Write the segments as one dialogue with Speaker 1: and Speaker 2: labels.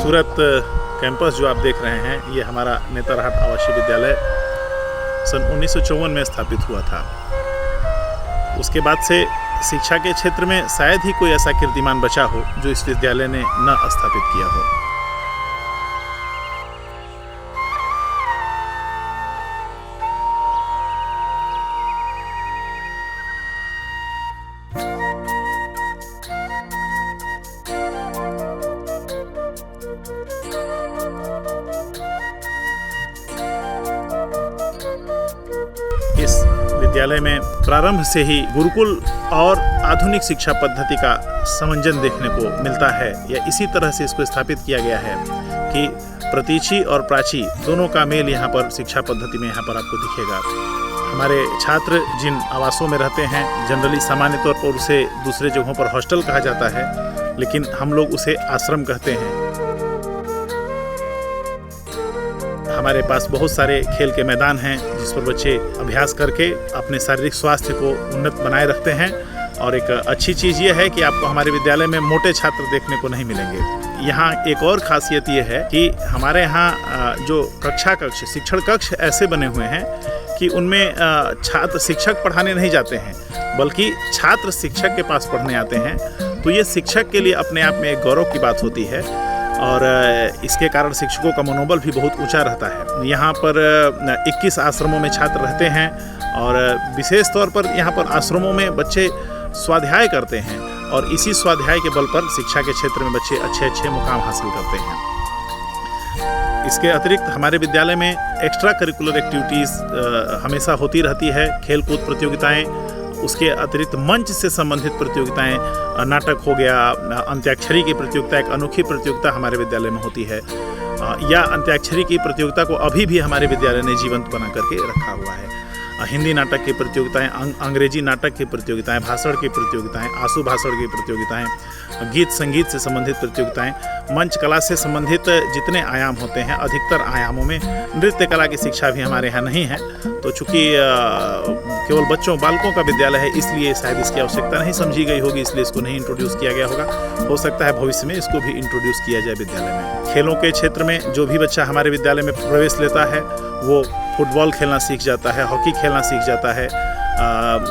Speaker 1: खूबसूरत कैंपस जो आप देख रहे हैं, ये हमारा नेतरहाट आवासीय विद्यालय सन 1954 में स्थापित हुआ था। उसके बाद से शिक्षा के क्षेत्र में शायद ही कोई ऐसा कीर्तिमान बचा हो जो इस विद्यालय ने न स्थापित किया हो। इस विद्यालय में प्रारंभ से ही गुरुकुल और आधुनिक शिक्षा पद्धति का समंजन देखने को मिलता है, या इसी तरह से इसको स्थापित किया गया है कि प्रतीची और प्राची दोनों का मेल यहाँ पर शिक्षा पद्धति में यहाँ पर आपको दिखेगा। हमारे छात्र जिन आवासों में रहते हैं, जनरली सामान्य तौर पर उसे दूसरे जगहों पर हॉस्टल कहा जाता है, लेकिन हम लोग उसे आश्रम कहते हैं। हमारे पास बहुत सारे खेल के मैदान हैं जिस पर बच्चे अभ्यास करके अपने शारीरिक स्वास्थ्य को उन्नत बनाए रखते हैं। और एक अच्छी चीज़ ये है कि आपको हमारे विद्यालय में मोटे छात्र देखने को नहीं मिलेंगे। यहाँ एक और खासियत ये है कि हमारे यहाँ जो कक्ष शिक्षण कक्ष ऐसे बने हुए हैं कि उनमें छात्र शिक्षक पढ़ाने नहीं जाते हैं, बल्कि छात्र शिक्षक के पास पढ़ने आते हैं। तो ये शिक्षक के लिए अपने आप में एक गौरव की बात होती है, और इसके कारण शिक्षकों का मनोबल भी बहुत ऊंचा रहता है। यहाँ पर 21 आश्रमों में छात्र रहते हैं, और विशेष तौर पर यहाँ पर आश्रमों में बच्चे स्वाध्याय करते हैं, और इसी स्वाध्याय के बल पर शिक्षा के क्षेत्र में बच्चे अच्छे मुकाम हासिल करते हैं। इसके अतिरिक्त हमारे विद्यालय में एक्स्ट्रा करिकुलर एक्टिविटीज़ हमेशा होती रहती है। खेल कूद प्रतियोगिताएँ, उसके अतिरिक्त मंच से संबंधित प्रतियोगिताएं, नाटक हो गया, अंत्याक्षरी की प्रतियोगिता, एक अनोखी प्रतियोगिता हमारे विद्यालय में होती है, या अंत्याक्षरी की प्रतियोगिता को अभी भी हमारे विद्यालय ने जीवंत बना करके रखा हुआ है। हिंदी नाटक की प्रतियोगिताएं, अंग्रेजी नाटक की प्रतियोगिताएं, भाषण की प्रतियोगिताएं, आंसू भाषण की प्रतियोगिताएं, गीत संगीत से संबंधित प्रतियोगिताएं, मंच कला से संबंधित जितने आयाम होते हैं, अधिकतर आयामों में नृत्य कला की शिक्षा भी हमारे यहाँ नहीं है। तो चूँकि केवल बालकों का विद्यालय है, इसलिए शायद इसकी आवश्यकता नहीं समझी गई होगी, इसलिए इसको नहीं इंट्रोड्यूस किया गया होगा। हो सकता है भविष्य में इसको भी इंट्रोड्यूस किया जाए विद्यालय में। खेलों के क्षेत्र में जो भी बच्चा हमारे विद्यालय में प्रवेश लेता है, वो फुटबॉल खेलना सीख जाता है, हॉकी खेलना सीख जाता है,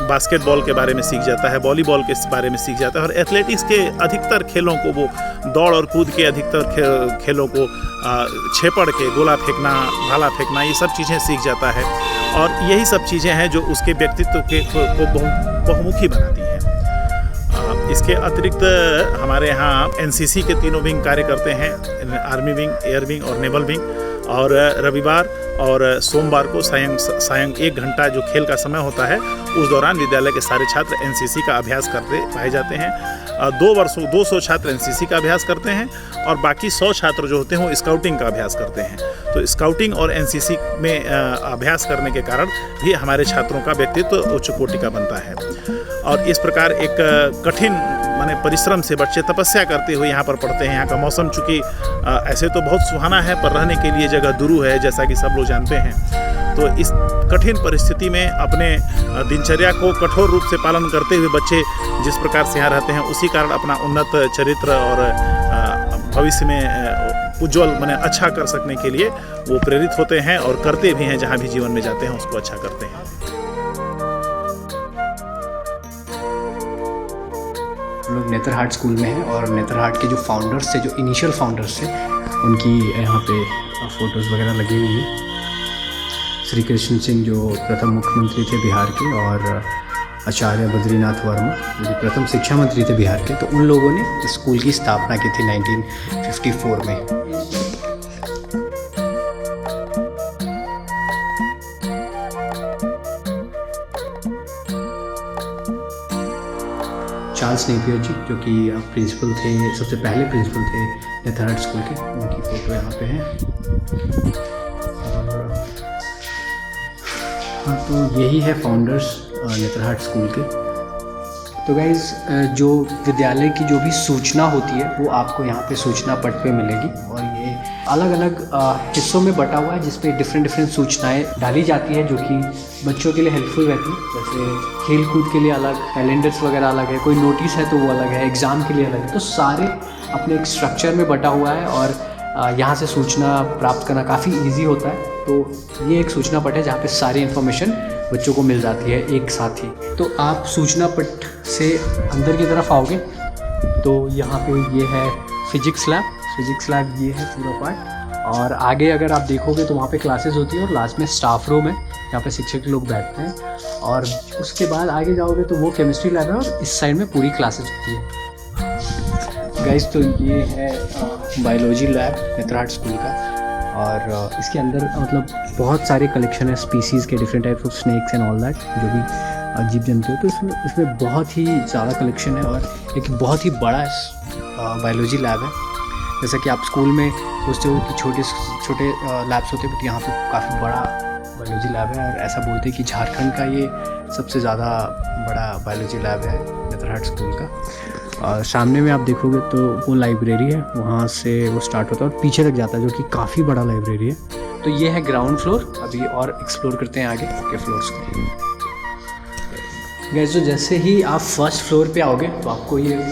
Speaker 1: बास्केटबॉल के बारे में सीख जाता है, वॉलीबॉल के बारे में सीख जाता है, और एथलेटिक्स के अधिकतर खेलों को, वो दौड़ और कूद के अधिकतर खेलों को, छेपड़ के, गोला फेंकना, भाला फेंकना, ये सब चीज़ें सीख जाता है। और यही सब चीज़ें हैं जो उसके व्यक्तित्व को बहुमुखी बनाती हैं। इसके अतिरिक्त हमारे यहाँ एनसीसी के तीनों विंग कार्य करते हैं, आर्मी विंग, एयर विंग और नेवल विंग। और रविवार और सोमवार को सायं 1 घंटा जो खेल का समय होता है, उस दौरान विद्यालय के सारे छात्र एनसीसी का अभ्यास करते पाए जाते हैं। 200 छात्र एनसीसी का अभ्यास करते हैं, और बाकी 100 छात्र जो होते हैं वो स्काउटिंग का अभ्यास करते हैं। तो स्काउटिंग और एनसीसी में अभ्यास करने के कारण भी हमारे छात्रों का व्यक्तित्व उच्च कोटि का बनता है। और इस प्रकार एक कठिन माने परिश्रम से बच्चे तपस्या करते हुए यहाँ पर पढ़ते हैं। यहाँ का मौसम चूँकि ऐसे तो बहुत सुहाना है, पर रहने के लिए जगह दुरू है, जैसा कि सब लोग जानते हैं। तो इस कठिन परिस्थिति में अपने दिनचर्या को कठोर रूप से पालन करते हुए बच्चे जिस प्रकार से यहाँ रहते हैं, उसी कारण अपना उन्नत चरित्र और भविष्य में उज्ज्वल माने अच्छा कर सकने के लिए वो प्रेरित होते हैं, और करते भी हैं। जहाँ भी जीवन में जाते हैं उसको अच्छा करते हैं।
Speaker 2: हम लोग नेतरहाट स्कूल में हैं, और नेतरहाट के जो फाउंडर्स थे, जो इनिशियल फाउंडर्स थे, उनकी यहाँ पे फ़ोटोज़ वगैरह लगी हुई है। श्री कृष्ण सिंह जो प्रथम मुख्यमंत्री थे बिहार के, और आचार्य बद्रीनाथ वर्मा जो प्रथम शिक्षा मंत्री थे बिहार के, तो उन लोगों ने इस स्कूल की स्थापना की थी 1954 में। चार्ल्स नेपियर जी जो कि प्रिंसिपल थे, सबसे पहले प्रिंसिपल थे नेतरहाट स्कूल के, उनकी फ़ोटो यहाँ पे है। और हाँ, तो यही है फाउंडर्स नेतरहाट स्कूल के। तो गाइज़, जो विद्यालय की जो भी सूचना होती है वो आपको यहाँ पे सूचना पट पे मिलेगी, और ये अलग अलग हिस्सों में बटा हुआ है, जिस पे डिफरेंट सूचनाएं डाली जाती हैं जो कि बच्चों के लिए हेल्पफुल रहती है। जैसे खेल कूद के लिए अलग, कैलेंडर्स वगैरह अलग है, कोई नोटिस है तो वो अलग है, एग्ज़ाम के लिए अलग है। तो सारे अपने एक स्ट्रक्चर में बटा हुआ है, और यहाँ से सूचना प्राप्त करना काफ़ी इजी होता है। तो ये एक सूचना पट है जहाँ पे सारी इन्फॉर्मेशन बच्चों को मिल जाती है एक साथ ही। तो आप सूचना पट से अंदर की तरफ आओगे तो यहाँ पे ये है फिजिक्स लैब ये है पूरा पार्ट। और आगे अगर आप देखोगे तो वहाँ पे क्लासेस होती है और लास्ट में स्टाफ रूम है जहाँ पे शिक्षक लोग बैठते हैं। और उसके बाद आगे जाओगे तो वो केमिस्ट्री लैब है और इस साइड में पूरी क्लासेस होती है। गाइस तो ये है बायोलॉजी लैब नेतरहाट स्कूल का। और इसके अंदर मतलब बहुत सारे कलेक्शन है स्पीसीज़ के, different types of snakes and all that, जो भी जीव जंतु है। तो इसमें बहुत ही ज़्यादा कलेक्शन है और एक बहुत ही बड़ा बायोलॉजी लैब है। जैसा कि आप स्कूल में सोचते हो कि छोटे छोटे लैब्स होते हैं, बट यहाँ पे काफ़ी बड़ा बायोलॉजी लैब है। और ऐसा बोलते हैं कि झारखंड का ये सबसे ज़्यादा बड़ा बायोलॉजी लैब है नेतरहाट स्कूल का। और सामने में आप देखोगे तो वो लाइब्रेरी है, वहाँ से वो स्टार्ट होता है और पीछे तक जाता है, जो कि काफ़ी बड़ा लाइब्रेरी है। तो ये है ग्राउंड फ्लोर। अभी और एक्सप्लोर करते हैं आगे के फ्लोर्स को। गाइस तो जैसे ही आप फर्स्ट फ्लोर पे आओगे तो आपको ये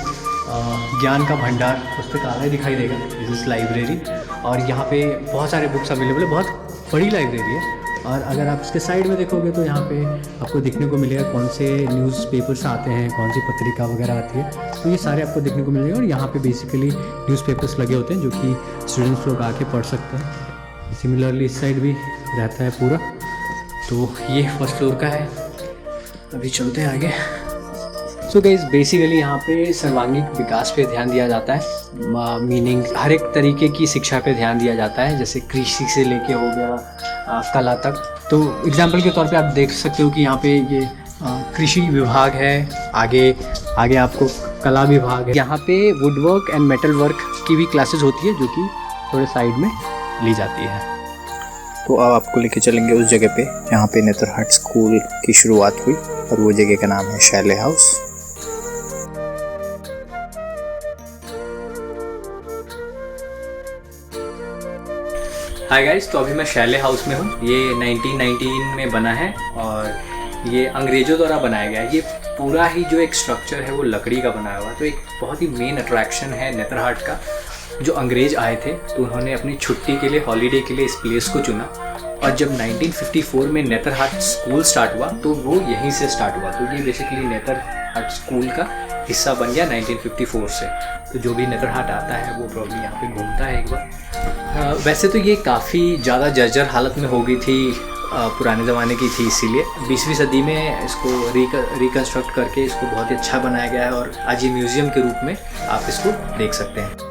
Speaker 2: ज्ञान का भंडार पुस्तकालय दिखाई देगा, दिस इज़ लाइब्रेरी। और यहाँ पे बहुत सारे बुक्स अवेलेबल है, बहुत बड़ी लाइब्रेरी है। और अगर आप इसके साइड में देखोगे तो यहाँ पे आपको देखने को मिलेगा कौन से न्यूज़पेपर्स आते हैं, कौन सी पत्रिका वगैरह आती है, तो ये सारे आपको देखने को मिलेगा। और यहाँ पे बेसिकली न्यूज़पेपर्स लगे होते हैं जो कि स्टूडेंट्स लोग आके पढ़ सकते हैं। सिमिलरली इस साइड भी रहता है पूरा। तो ये फर्स्ट फ्लोर का है। अभी चलते हैं आगे। सो गाइस बेसिकली यहाँ पे सर्वांगीण विकास पे ध्यान दिया जाता है, मीनिंग हर एक तरीके की शिक्षा पे ध्यान दिया जाता है, जैसे कृषि से लेके हो गया कला तक। तो एग्जांपल के तौर पे आप देख सकते हो कि यहाँ पे ये कृषि विभाग है, आगे आपको कला विभाग है। यहाँ पे वुडवर्क एंड मेटल वर्क की भी क्लासेस होती है जो कि थोड़े साइड में ली जाती है।
Speaker 3: तो अब आपको लेके चलेंगे उस जगह पे जहाँ पे नेतरहाट स्कूल की शुरुआत हुई, और वो जगह का नाम है शैले हाउस।
Speaker 2: हाय गाइस, तो अभी मैं शैले हाउस में हूँ। ये 1919 में बना है और ये अंग्रेज़ों द्वारा बनाया गया है। ये पूरा ही जो एक स्ट्रक्चर है वो लकड़ी का बनाया हुआ है। तो एक बहुत ही मेन अट्रैक्शन है नेतरहाट का। जो अंग्रेज़ आए थे तो उन्होंने अपनी छुट्टी के लिए, हॉलीडे के लिए इस प्लेस को चुना। और जब 1954 में नेतरहाट स्कूल स्टार्ट हुआ तो वो यहीं से स्टार्ट हुआ। तो ये बेसिकली नेतरहाट स्कूल का हिस्सा बन गया 1954 से। तो जो भी नेतरहाट आता है वो प्रॉब्लम यहाँ पे घूमता है एक बार। वैसे तो ये काफ़ी ज़्यादा जर्जर हालत में हो गई थी, पुराने ज़माने की थी, इसीलिए 20वीं सदी में इसको रिकन्स्ट्रक्ट करके इसको बहुत ही अच्छा बनाया गया है। और आज ये म्यूज़ियम के रूप में आप इसको देख सकते हैं।